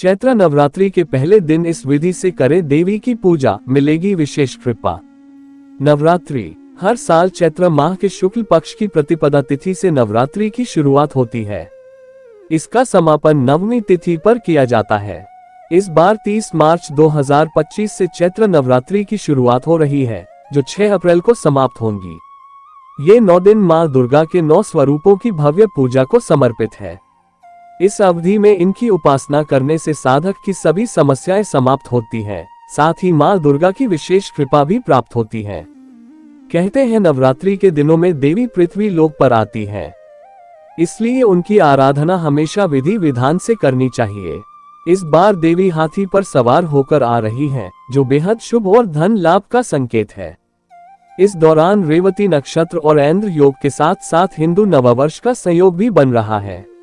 चैत्र नवरात्रि के पहले दिन इस विधि से करें देवी की पूजा, मिलेगी विशेष कृपा। नवरात्रि हर साल चैत्र माह के शुक्ल पक्ष की प्रतिपदा तिथि से नवरात्रि की शुरुआत होती है। इसका समापन नवमी तिथि पर किया जाता है। इस बार 30 मार्च 2025 से चैत्र नवरात्रि की शुरुआत हो रही है, जो 6 अप्रैल को समाप्त होंगी। ये 9 दिन मां दुर्गा के 9 स्वरूपों की भव्य पूजा को समर्पित है। इस अवधि में इनकी उपासना करने से साधक की सभी समस्याएं समाप्त होती हैं, साथ ही मां दुर्गा की विशेष कृपा भी प्राप्त होती है। कहते हैं नवरात्रि के दिनों में देवी पृथ्वी लोक पर आती है, इसलिए उनकी आराधना हमेशा विधि विधान से करनी चाहिए। इस बार देवी हाथी पर सवार होकर आ रही हैं, जो बेहद शुभ और धन लाभ का संकेत है। इस दौरान रेवती नक्षत्र और ऐन्द्र योग के साथ साथ हिंदू नववर्ष का संयोग भी बन रहा है।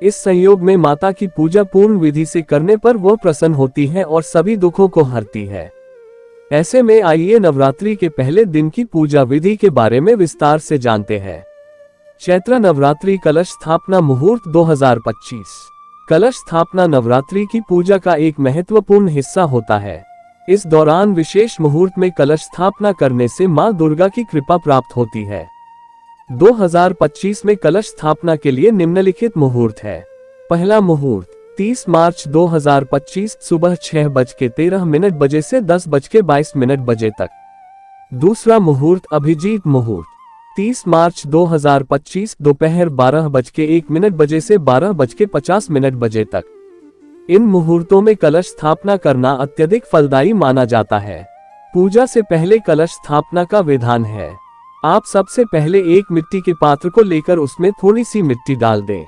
इस संयोग में माता की पूजा पूर्ण विधि से करने पर वह प्रसन्न होती है और सभी दुखों को हरती है। ऐसे में आइए नवरात्रि के पहले दिन की पूजा विधि के बारे में विस्तार से जानते हैं। चैत्र नवरात्रि कलश स्थापना मुहूर्त 2025। कलश स्थापना नवरात्रि की पूजा का एक महत्वपूर्ण हिस्सा होता है। इस दौरान विशेष मुहूर्त में कलश स्थापना करने से मां दुर्गा की कृपा प्राप्त होती है। 2025 में कलश स्थापना के लिए निम्नलिखित मुहूर्त है। पहला मुहूर्त 30 मार्च 2025 सुबह 6:13 बजे से 10:22 बजे तक। दूसरा मुहूर्त अभिजीत मुहूर्त 30 मार्च 2025 दोपहर 12:01 बजे से 12:50 बजे तक। इन मुहूर्तों में कलश स्थापना करना अत्यधिक फलदायी माना जाता है। पूजा से पहले कलश स्थापना का विधान है। आप सबसे पहले एक मिट्टी के पात्र को लेकर उसमें थोड़ी सी मिट्टी डाल दें।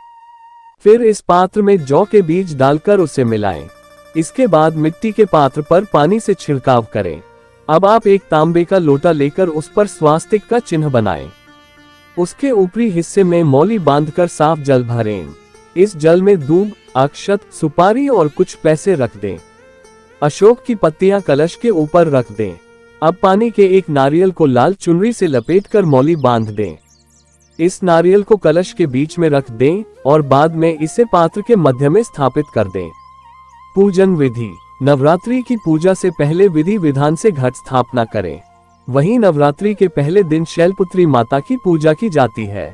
फिर इस पात्र में जौ के बीज डालकर उसे मिलाएं। इसके बाद मिट्टी के पात्र पर पानी से छिड़काव करें। अब आप एक तांबे का लोटा लेकर उस पर स्वास्तिक का चिन्ह बनाएं। उसके ऊपरी हिस्से में मौली बांधकर साफ जल भरें। इस जल में दूब, अक्षत, सुपारी और कुछ पैसे रख दें। अशोक की पत्तियां कलश के ऊपर रख दें। अब पानी के एक नारियल को लाल चुनरी से लपेटकर मौली बांध दें। इस नारियल को कलश के बीच में रख दें और बाद में इसे पात्र के मध्य में स्थापित कर दें। पूजन विधि। नवरात्रि की पूजा से पहले विधि विधान से घट स्थापना करें। वहीं नवरात्रि के पहले दिन शैलपुत्री माता की पूजा की जाती है।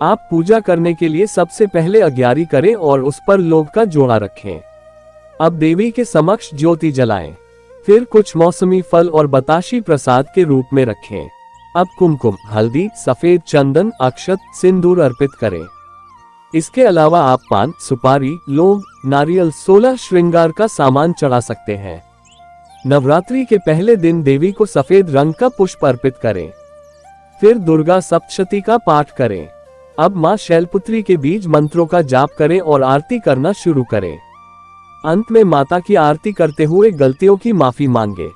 आप पूजा करने के लिए सबसे पहले अग्यारी करें और उस पर लोग का जोड़ा रखें। अब देवी के समक्ष ज्योति जलाएं। फिर कुछ मौसमी फल और बताशी प्रसाद के रूप में रखें। अब कुमकुम, हल्दी, सफेद चंदन, अक्षत, सिंदूर अर्पित करें। इसके अलावा आप पान, सुपारी, लौंग, नारियल, 16 श्रृंगार का सामान चढ़ा सकते हैं। नवरात्रि के पहले दिन देवी को सफेद रंग का पुष्प अर्पित करें। फिर दुर्गा सप्तशती का पाठ करें। अब मां शैलपुत्री के बीज मंत्रों का जाप करें और आरती करना शुरू करें। अंत में माता की आरती करते हुए गलतियों की माफी मांगे।